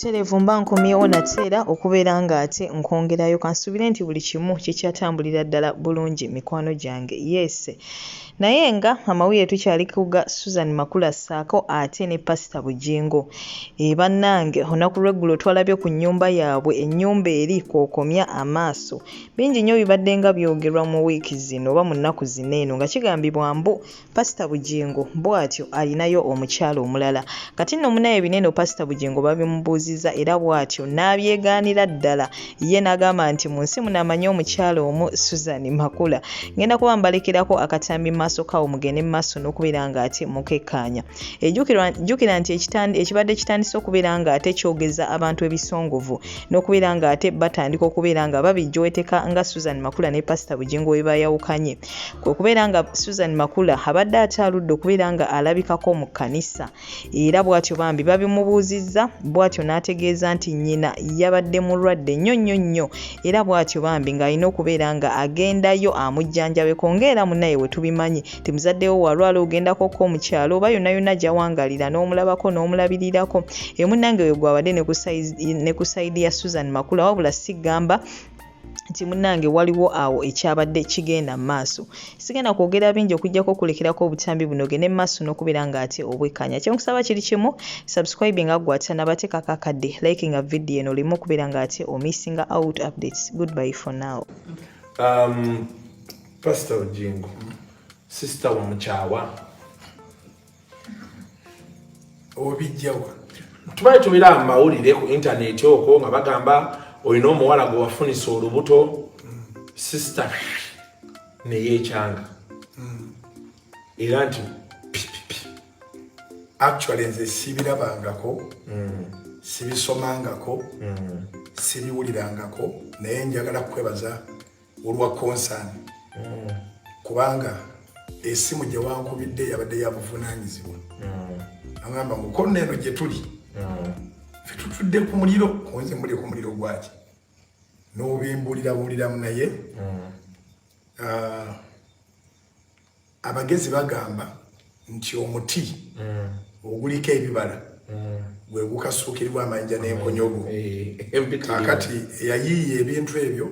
Butereevu mba nkomyewo nateera okubeera nga ate nkongerayo kansubire nti buli kimu kikyatambulira ddala bulungi mikwano gyange. Yes. Naye nga amawulire tukyali kuga Susan Makula ssaako ate ne Pastor Bujingo. Bannange olunaku lw'eggulo twalabye ku nnyumba yaabwe, ennyumba eri kw'okomya amaaso. Bingi nnyo bibadde nga byogerwa mu wiiki zino oba mu nnaku zino eno nga kigambibwa mbu Pastor Bujingo bw'atyo alinayo omukyala omulala. Kati nno munaye binene Pastor Bujingo babimubuuzizza era bw'atyo n'abyegaanira ddala. Ye n'agamba nti mu nsi muno amanyi omukyala omu Susan Makula. Ngenda kuba mbalekerako akatambi maaso kawo mugende maaso n'okubeera nga ate mukekkaanya. Jjukira nti ekibadde kitandise okubeera nga ate kyogeza abantu ebisongovu n'okubeera nga ate batandika okubeera nga babijjoeteka nga Susan Makula ne Pastor Bujingo we bayawukanye. Kwe kubeera nga Susan Makula abadde ataaludde okubeera nga alabikako mu kkanisa. Era bw'atyo bambi babimubuuzizza, bw'atyo n'ategeeza nti nnyina yabadde mulwadde nnyo era bw'atyo bambi ng'alina okubeera nga agendayo amujjanjabeko ng'era munnaye we tubimanyi ti muzaddewo walwala ogendakoko omukyalo oba yonna gy'awangalira n'omulabako n'omulabirirako. Munnange we gwabadde ne ku sayidi ya Susan Makula wabula sigamba nti munnange waliwo awo ekyabadde kigenda mu maaso. Sigenda kwogera bingi okujjako okulekerako obutambi buno gende mu maaso n'okubeera nga ate obwekkanya. Kyenkusaba kiri kimu, subscribe nga gwata n'abateekako akadde, liking a video eno olimu okubeera nga ate missing out updates. Goodbye for now. Pastor Bujingo, sister wa mukyawa obijjawa tubaye tubira amawulire ku internet okwo nga bagamba olina omuwala gwe wafunisa olubuto sister neyekyanga era nti actually nze sibirabangako sibisomangako sibiwulirangako naye njagala kwebaza olwa concern kubanga esimu gye wankubidde yabadde yabuvunaanyizibwa agamba mukono eno gye tuli ffe tutudde ku muliro kunze muli ku muliro gwaki n'obimbulirabuliramu naye abagezi bagamba nti omuti oguliko ebibala gwe gukasuukirirwa amayinja n'enkonyogo kakati yayiiya ebintu ebyo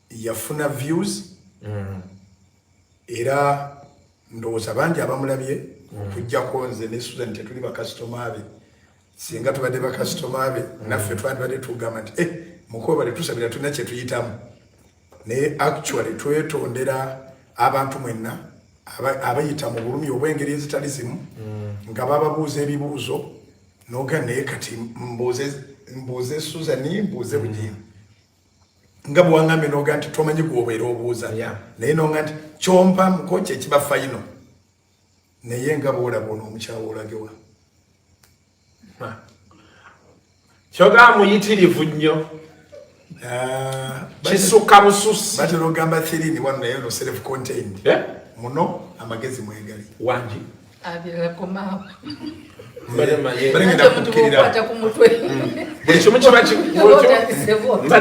yafuna views era ndowooza bangi abamulabye okujjako nze ne Susan tetuli bakasitoma be singa tubadde bakasitoma be naffe twandibadde tugamba nti mukoba letusabira tulina kye tuyitamu naye actually twetondera abantu mwenna abayita mu bulumi obw'engeri ezitali zimu nga bababuuza ebibuuzo noga naye kati mbuuze Susan mbuuze Bujingo nga bwangambye noga nti tomanyi gwobeera obuuza naye noga nti kyompa mukoki ekiba fayino naye nga bwolabona omukyawo olagewa kyoga muyitirivu nnyo kisuka bususi batera ogamba 3 ni 1 naye no self contained muno amagezi mwegali wangi abirakomaawo mbade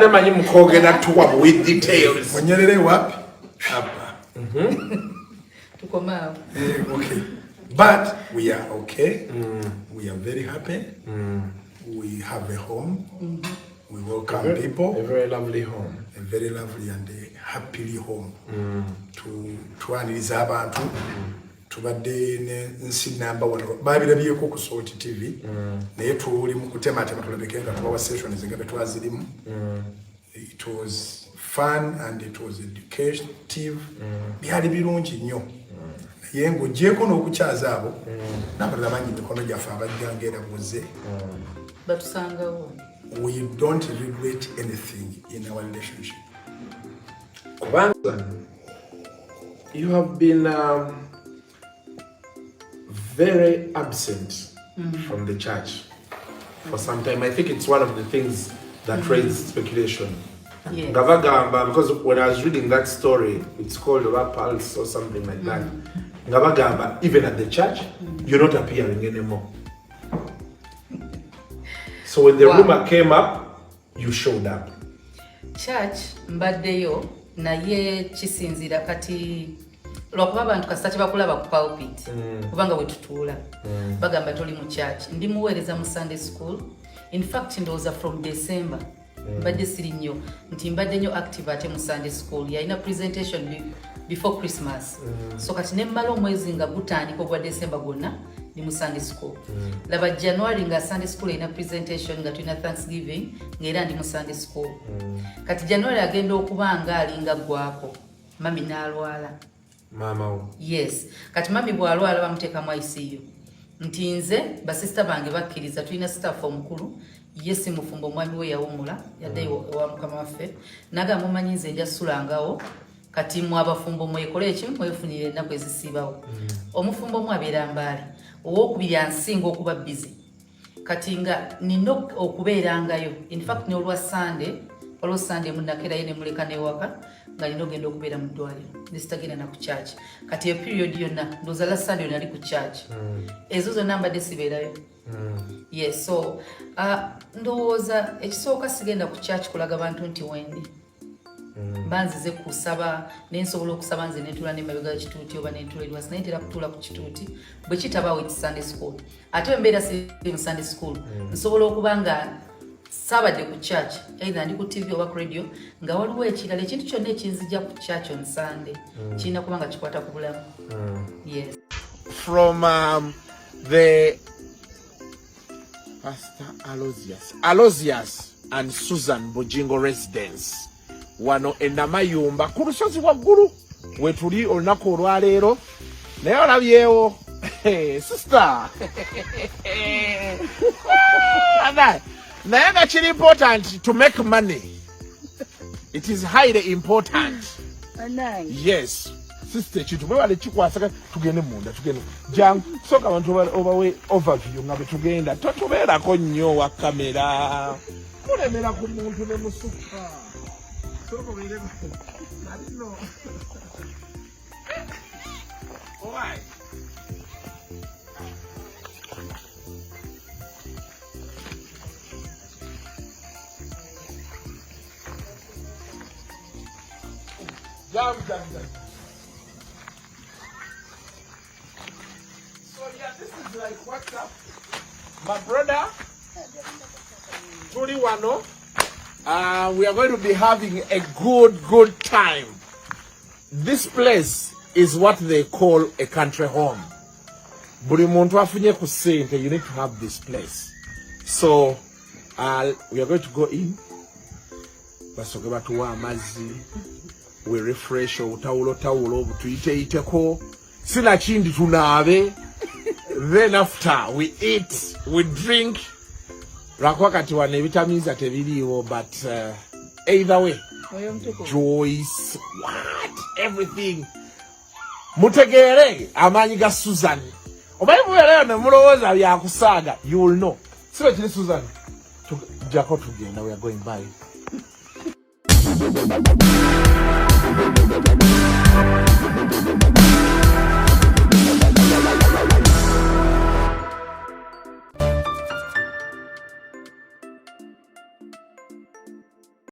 manyi mukogera tuwa with details munyerere wapi tukomaawo okay but we are okay we are very happy we have a home we welcome people a very lovely home a very lovely and happily home twaniriza abantu tubadde nsi namba 1 babirabyeko ku Salt TV naye tuli mu kutematema tulabeke nga tubawa sessions nga betwazirimu it was fun and it was educative byali birungi nnyo naye ng'ogyeko n'okukyaza abo n'abalala bangi mikono gyaffe abajjangera buze batusangawo. We don't regret anything in our relationship. Kubanga you have been very absent from the church for some time. I think it's one of the things that raised speculation. Yes. Ngabagamba, because when I was reading that story, it's called a pulse or something like that. Ngabagamba, even at the church, you're not appearing anymore. So when the rumor came up, you showed up. Church mbaddeyo naye kisinzira kati lwakuba abantu kasita bakulaba ku pulpit kubanga we tutuula bagamba toli mu church ndi muweereza mu Sunday school. In fact ndowooza from December mbadde siri nnyo nti mbadde nnyo active ate mu Sunday school yalina presentation before Christmas so kati ne mmala omwezi nga gutandika ogwa December gwonna ndi mu Sunday school. Laba January nga Sunday school yalina presentation nga tulina Thanksgiving ng'era ndi mu Sunday school. Kati January agenda okuba nga alinga gwako mami n'alwala. Mama. Yes. Kati mami bwalwala bamuteekamu ICU. Nti nze basista bange bakkiriza tulina staff omukulu yesi mufumbo omwami we yawumula yadde wa mukama waffe nagamba mumanyi nze nja sulangawo kati mu abafumbo mwekole ekimu mwefunire ennaku ezisiibawo. Omufumbo omu abeera Mbaale owokubiri ansinga okuba busy kati nga nina okubeerangayo. In fact n'olwa Sunday munakerayo ne muleka n'ewaka nga nina ogenda okubeera mu ddwaliro nesitagenda na ku church kati eyo period yonna ndowooza la Sunday yonna ali ku church ezo zonna mbadde sibeerayo. Yes, so ndowooza ekisooka sigenda ku church kulaga bantu nti wendi banzize kusaba nensobola okusaba nze netula n'emabega kituuti oba netula eriwasi naye ntera kutuula ku kituuti bwe kitabaawo eti Sunday school ate mbeera siri mu Sunday school nsobola okuba nga saabadde ku church either ndi ku TV oba ku radio nga waliwo ekirala ekintu kyonna ekinzijja ku church on Sunday kirina kuba nga kikwata ku bulamu. Yes. From the Pastor Aloysius and Susan Bujingo residence wano enamayumba ku lusozi waggulu wetuli olunaku olwaleero naye olabyewo sister naye nga kiri important to make money. It is highly important. Yes. Sister chitu bwale chikwasaka tugende munda tugende jangu soka abantu obawe overview nga betugenda totubeerako nnyo wa kamera kulemera ku muntu ne musuka soko bere nalino alright. Jam. So yeah, this is like what's up, my brother. Tuli wano. We are going to be having a good time. This place is what they call a country home. Buli muntu afunye ku sente, you need to have this place. So we are going to go in. Basoke batuwa amazzi. We refresh tawulo butuyiteiteko sina kindi tunaabe. Then after we eat, we drink. Lwakuba kati wana vitamins tebiriiwo, but either way, Joyce, what, everything. Mutegere amaanyi ga Susan. Obaye mubeerayo ne mulowooza byakusaaga, you will know. Sibe kiri Susan. Jako tugenda, we are going by.